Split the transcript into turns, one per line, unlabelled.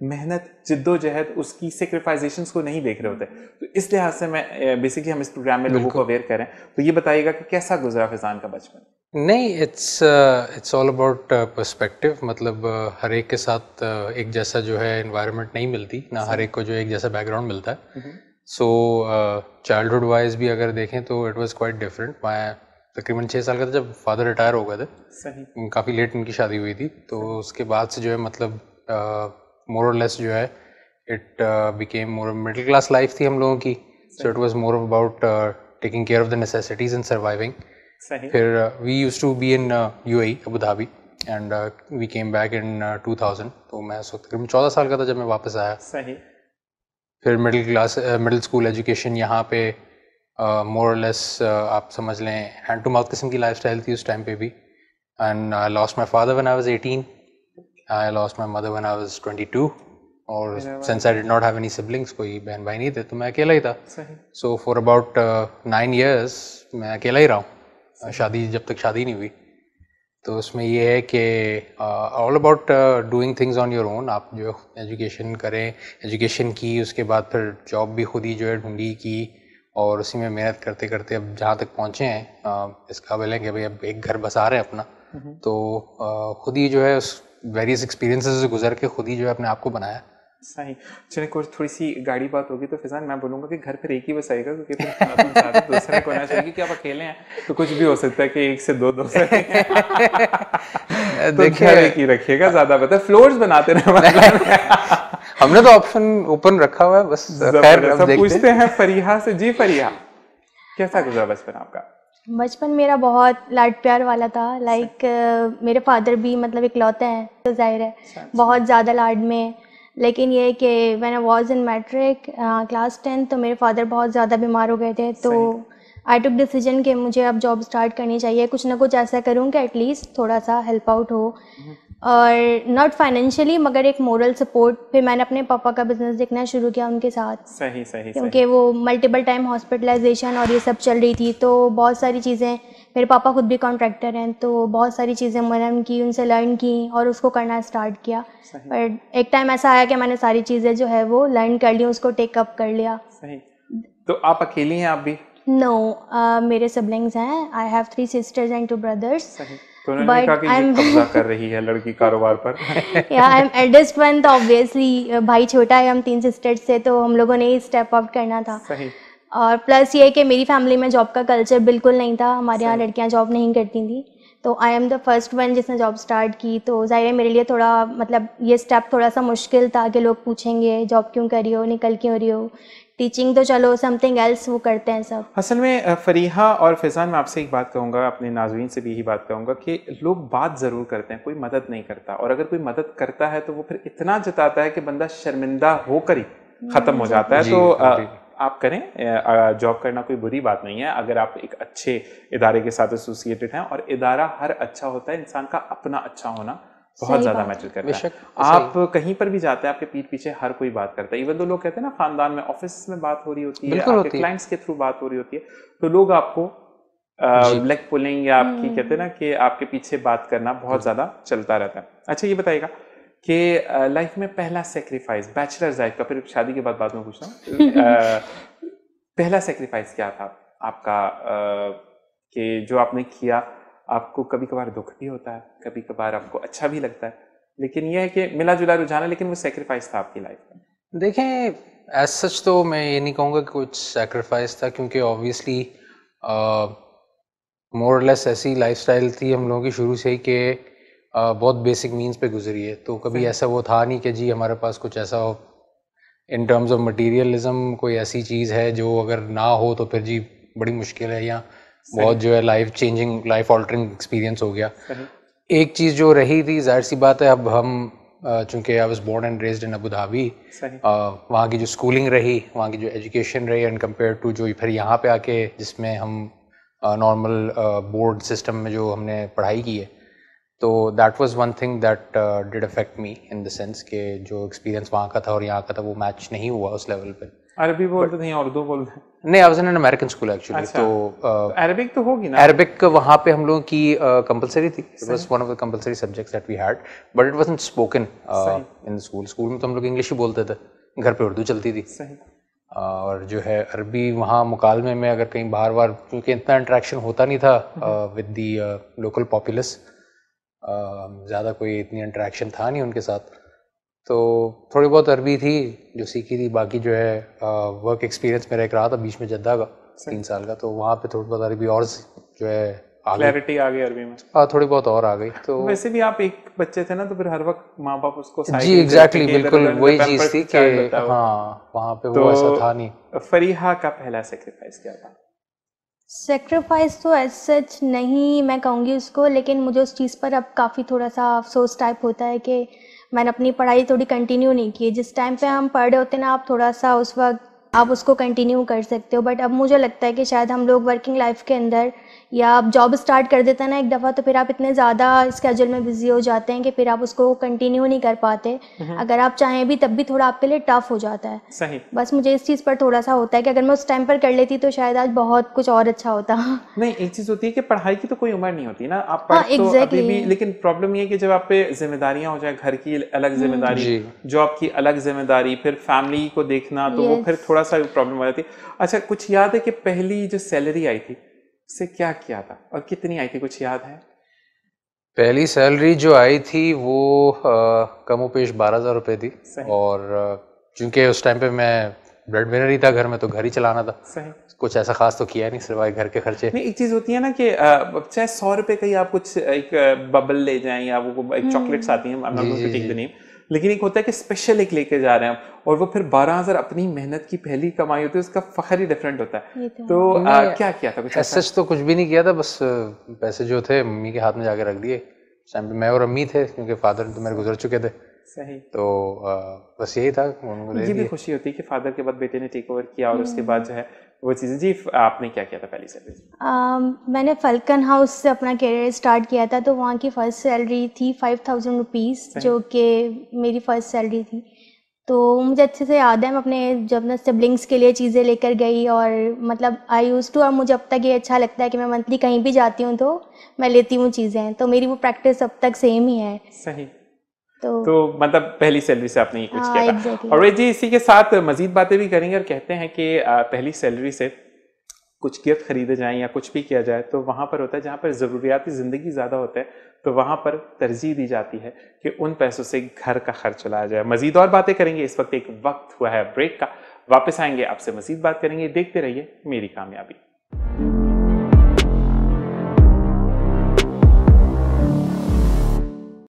محنت جدوجہد اس کی سیکریفائزیشنس کو نہیں دیکھ رہے ہوتے. تو اس لحاظ سے میں بیسکلی ہم اس پروگرام میں لوگوں کو اویئر کریں. تو یہ بتائیے گا کہ کیسا گزرا فیضان کا بچپن؟
نہیں, اٹس آل اباؤٹ پرسپیکٹو. مطلب ہر ایک کے ساتھ ایک جیسا جو ہے انوائرمنٹ نہیں ملتی, نہ ہر ایک کو جو ایک جیسا بیک گراؤنڈ ملتا ہے. سو چائلڈہڈ وائز بھی اگر دیکھیں تو اٹ واز کوائٹ ڈفرینٹ. میں تقریباً 6 سال کا تھا جب فادر ریٹائر ہو گئے تھے. کافی لیٹ ان کی شادی ہوئی تھی, تو اس کے بعد سے جو ہے مطلب مور اور لیس جو ہے it became more middle class life تھی ہم لوگوں کی. So it was more about taking care of the necessities and surviving. پھر we used to be in UAE Abu Dhabi and we came back in 2000. تو میں اس وقت تقریباً 14 سال کا تھا جب میں واپس آیا. پھر مڈل اسکول ایجوکیشن یہاں پہ مور اور لیس آپ سمجھ لیں ہینڈ ٹو ماؤتھ قسم کی لائف اسٹائل تھی اس ٹائم پہ بھی. And I last my father when I was 18. I lost my mother when I was 22. اور since I did not have any siblings, کوئی بہن بھائی نہیں تھے, تو میں اکیلا ہی تھا. So for about 9 years میں اکیلا ہی رہا ہوں, شادی جب تک شادی نہیں ہوئی. تو اس میں یہ ہے کہ all about doing things on your own. آپ جو ایجوکیشن کریں, ایجوکیشن کی, اس کے بعد پھر جاب بھی خود ہی جو ہے ڈھونڈی کی, اور اسی میں محنت کرتے کرتے اب جہاں تک پہنچے ہیں اس قابل ہیں کہ بھائی اب ایک گھر بسا رہے ہیں اپنا. تو خود ہی جو ہے اس ویریس ایکسپیرینسز سے گزر کے خود ہی جو ہے اپنے آپ کو بنایا.
صحیح. چلیں کچھ تھوڑی سی گاڑی بات ہوگی تو فیضان میں بولوں گا کہ گھر پھر ایک ہی بسائے گا, کیونکہ دوسرے کو ہونا چاہیے کہ آپ اکیلے ہیں تو کچھ بھی ہو سکتا ہے کہ 1 سے 2 دوسرے دیکھیے ایک ہی رکھیے گا, زیادہ بہتر. فلورز بناتے رہے.
ہم نے تو آپشن اوپن رکھا ہوا ہے بس.
پوچھتے ہیں فریحہ سے. جی فریحہ, کیسا گزرا بچپن آپ کا؟
بچپن میرا بہت لاڈ پیار والا تھا. لائک میرے فادر بھی مطلب اکلوتے ہیں تو ظاہر ہے بہت زیادہ لاڈ میں. لیکن یہ کہ when I was in matric class 10 تو میرے فادر بہت زیادہ بیمار ہو گئے تھے. تو آئی ٹک ڈیسیجن کہ مجھے اب جاب اسٹارٹ کرنی چاہیے, کچھ نہ کچھ ایسا کروں کہ ایٹ لیسٹ تھوڑا سا ہیلپ آؤٹ ہو, اور ناٹ فائنینشلی مگر ایک مورل سپورٹ. پھر میں نے اپنے پاپا کا بزنس دیکھنا شروع کیا ان کے ساتھ.
صحیح.
کیونکہ وہ ملٹیپل ٹائم ہاسپٹلائزیشن اور یہ سب چل رہی تھی, تو بہت ساری چیزیں, میرے پاپا خود بھی کانٹریکٹر ہیں, تو بہت ساری چیزیں میں نے ان سے لرن کی اور اس کو کرنا اسٹارٹ کیا. پر ایک ٹائم ایسا آیا کہ میں نے ساری چیزیں جو ہے وہ لرن کر لی, اس کو ٹیک اپ کر لیا.
صحیح. تو آپ اکیلی ہیں آپ بھی؟
نو, میرے سبلنگس ہیں. I have 3 sisters and 2 brothers.
تو انہوں نے کہا کہ یہ قبضہ کر رہی ہے لڑکی کاروبار پر.
یا آئی ایم ایلڈسٹ ون, تو آبویسلی بھائی چھوٹا ہے, ہم 3 sisters تھے, تو ہم لوگوں نے ہی اسٹیپ آؤٹ کرنا تھا. اور پلس یہ کہ میری فیملی میں جاب کا کلچر بالکل نہیں تھا, ہمارے یہاں لڑکیاں جاب نہیں کرتی تھیں. تو I am the first one جس نے جاب اسٹارٹ کی. تو ظاہر ہے میرے لیے تھوڑا مطلب یہ اسٹیپ تھوڑا سا مشکل تھا کہ لوگ پوچھیں گے جاب کیوں کر رہی ہو, نکل کیوں رہی ہو. ٹیچنگ تو چلو سم تھنگ ایلس وہ کرتے ہیں سب.
اصل میں فریحہ اور فیضان, میں آپ سے ایک بات کہوں گا, اپنے ناظرین سے بھی یہی بات کہوں گا کہ لوگ بات ضرور کرتے ہیں, کوئی مدد نہیں کرتا. اور اگر کوئی مدد کرتا ہے تو وہ پھر اتنا جتاتا ہے کہ بندہ شرمندہ ہو کر ہی ختم ہو جاتا ہے. تو آپ کریں, جاب کرنا کوئی بری بات نہیں ہے اگر آپ ایک اچھے ادارے کے ساتھ ایسوسیٹڈ ہیں. اور ادارہ ہر اچھا ہوتا ہے, انسان کا اپنا اچھا ہونا بہت زیادہ میٹر کرتا ہے. آپ کہیں پر بھی جاتے ہیں, آپ کے پیٹھ پیچھے ہر کوئی بات کرتا ہے. ایون تو لوگ کہتے ہیں نا, خاندان میں آفس میں بات ہو رہی ہوتی ہے, آپ کے کلائنٹس کے تھرو بات ہو رہی ہوتی ہے, تو لوگ آپ کو لیگ پولنگ یا آپ کی کہتے ہیں نا کہ آپ کے پیچھے بات کرنا بہت زیادہ چلتا رہتا ہے. اچھا یہ بتائیے گا کہ لائف میں پہلا سیکریفائز, بیچلر لائف کا, پھر شادی کے بعد میں پوچھتا ہوں, پہلا سیکریفائز کیا تھا آپ کا کہ جو آپ نے کیا؟ آپ کو کبھی کبھار دکھ بھی ہوتا ہے, کبھی کبھار آپ کو اچھا بھی لگتا ہے, لیکن یہ ہے کہ ملا جلا رجحان ہے, لیکن وہ سیکریفائز تھا آپ کی لائف میں.
دیکھیں ایز سچ تو میں یہ نہیں کہوں گا کہ کچھ سیکریفائز تھا, کیونکہ آبویسلی مور اور لیس ایسی لائف اسٹائل تھی ہم لوگوں کی شروع سے ہی کہ بہت بیسک مینس پہ گزری ہے. تو کبھی ایسا وہ تھا نہیں کہ جی ہمارے پاس کچھ ایسا ہو ان ٹرمز آف مٹیریلزم, کوئی ایسی چیز ہے جو اگر نہ ہو تو پھر جی بڑی مشکل ہے, یا بہت جو ہے life changing, life altering experience ہو گیا. ایک چیز جو رہی تھی, ظاہر سی بات ہے, اب ہم چونکہ I was born and raised in Abu Dhabi, وہاں کی جو اسکولنگ رہی, وہاں کی جو ایجوکیشن رہی, اینڈ کمپیئر ٹو جو پھر یہاں پہ آ کے جس میں ہم نارمل بورڈ سسٹم میں جو ہم نے پڑھائی کی ہے, تو that was one thing that did affect me in the sense کہ جو ایکسپیرینس وہاں کا تھا اور یہاں کا تھا وہ میچ نہیں ہوا اس لیول پہ.
عربی بولتے تھے یا اردو بولتے ہیں؟
نہیں, I was in an American school actually.
تو عربک تو ہوگی نا.
عربک وہاں پہ ہم لوگوں کی کمپلسری تھی. It was one of the compulsory subjects that we had, but it wasn't spoken in the school. School میں تو ہم لوگ انگلش ہی بولتے تھے, گھر پہ اردو چلتی تھی. اور جو ہے عربی وہاں مکالمے میں اگر کہیں باہر بار, کیونکہ اتنا انٹریکشن ہوتا نہیں تھا ود دی لوکل پاپولس, زیادہ کوئی اتنی انٹریکشن تھا نہیں ان کے ساتھ, تو تھوڑی بہت عربی تھی جو سیکھی تھی. باقی جو ہے ورک ایکسپیرینس میرا ایک رہا تھا بیچ میں جدہ کا 3 سال کا, تو وہاں پہ تھوڑی بہت عربی اور جو ہے
کلیئرٹی آ گئی عربی میں.
تھوڑی بہت اور آ گئی. تو
ویسے بھی آپ ایک بچے تھے نا, تو پھر ہر وقت ماں باپ اس کو
جی ایگزیکٹلی بالکل وہی چیز تھی کہ ہاں وہاں پہ وہ ایسا تھا نہیں.
فریحہ کا پہلا سیکریفائس کیا تھا؟
سیکریفائس تو ایز سچ نہیں میں کہوں گی اس کو, لیکن مجھے اس چیز پر اب کافی تھوڑا سا افسوس ٹائپ ہوتا ہے کہ میں نے اپنی پڑھائی تھوڑی کنٹینیو نہیں کی. جس ٹائم پہ ہم پڑھ رہے ہوتے ہیں نا, آپ تھوڑا سا اس وقت آپ اس کو کنٹینیو کر سکتے ہو, بٹ اب مجھے لگتا ہے کہ شاید ہم لوگ ورکنگ لائف کے اندر یا آپ جاب اسٹارٹ کر دیتے ہیں نا ایک دفعہ, تو پھر آپ اتنے زیادہ اسکیجول میں بزی ہو جاتے ہیں کہ پھر آپ اس کو کنٹینیو نہیں کر پاتے. اگر آپ چاہیں بھی تب بھی تھوڑا آپ کے لیے ٹف ہو جاتا ہے.
صحیح.
بس مجھے اس چیز پر تھوڑا سا ہوتا ہے کہ اگر میں اس ٹائم پر کر لیتی تو شاید آج بہت کچھ اور اچھا ہوتا.
نہیں, ایک چیز ہوتی ہے کہ پڑھائی کی تو کوئی عمر نہیں ہوتی نا, آپ پڑھ تو ابھی بھی, لیکن پرابلم یہ ہے کہ جب آپ پہ ذمہ داریاں ہو جائیں, گھر کی الگ ذمہ داری, جاب کی الگ ذمہ داری, پھر فیملی کو دیکھنا, تو وہ پھر تھوڑا سا پرابلم ہو جاتی. اچھا, کچھ یاد ہے کہ پہلی جو سیلری آئی تھی اس سے کیا کیا تھا اور کتنی آئی تھی, کچھ یاد ہے؟
پہلی سیلری جو آئی تھی وہ کم و بیش 12,000 روپے تھی. اور چونکہ اس ٹائم پہ میں بریڈ ونر ہی تھا گھر میں, تو گھر ہی چلانا تھا. کچھ ایسا خاص تو کیا نہیں, سوائے گھر کے خرچے.
نہیں, ایک چیز ہوتی ہے نا کہ چاہے 100 روپے کا ہی آپ کچھ ایک ببل لے جائیں یا وہ ایک چاکلیٹس آتی ہیں, لیکن ایک ہوتا ہے کہ اسپیشل ایک لے کے جا رہے ہیں, اور وہ پھر 12,000 اپنی محنت کی پہلی کمائی ہوتی ہے, اس کا فخر ہی ڈفرینٹ ہوتا ہے. تو کیا کیا تھا؟ کچھ
سچ تو کچھ بھی نہیں کیا تھا, بس پیسے جو تھے ممی کے ہاتھ میں جا کے رکھ دیے. اس ٹائم پہ میں اور امی تھے, کیونکہ فادر تو میرے گزر چکے تھے.
صحیح.
تو بس یہی تھا.
یہ بھی خوشی ہوتی ہے کہ فادر کے بعد بیٹے نے ٹیک اوور کیا, اور اس کے بعد جو ہے وہ چیزیں. جی, آپ نے کیا کیا تھا پہلی سیلری؟
میں نے فلکن ہاؤس سے اپنا کیریئر اسٹارٹ کیا تھا, تو وہاں کی فرسٹ سیلری تھی 5,000 روپیز, جو کہ میری فرسٹ سیلری تھی. تو مجھے اچھے سے یاد ہے, میں اپنے جب میں سبلنگس کے لیے چیزیں لے کر گئی, اور مطلب آئی یوز ٹو, اور مجھے اب تک یہ اچھا لگتا ہے کہ میں منتھلی کہیں بھی جاتی ہوں تو میں لیتی ہوں چیزیں, تو میری وہ پریکٹس اب تک سیم ہی ہے.
صحیح. تو مطلب پہلی سیلری سے آپ نے یہ کچھ کیا تھا. اور جی, اسی کے ساتھ مزید باتیں بھی کریں گے, اور کہتے ہیں کہ پہلی سیلری سے کچھ گفٹ خریدے جائیں یا کچھ بھی کیا جائے, تو وہاں پر ہوتا ہے جہاں پر ضروریاتی زندگی زیادہ ہوتا ہے, تو وہاں پر ترجیح دی جاتی ہے کہ ان پیسوں سے گھر کا خرچ چلایا جائے. مزید اور باتیں کریں گے, اس وقت ایک وقت ہوا ہے بریک کا, واپس آئیں گے, آپ سے مزید بات کریں گے. دیکھتے رہیے میری کامیابی.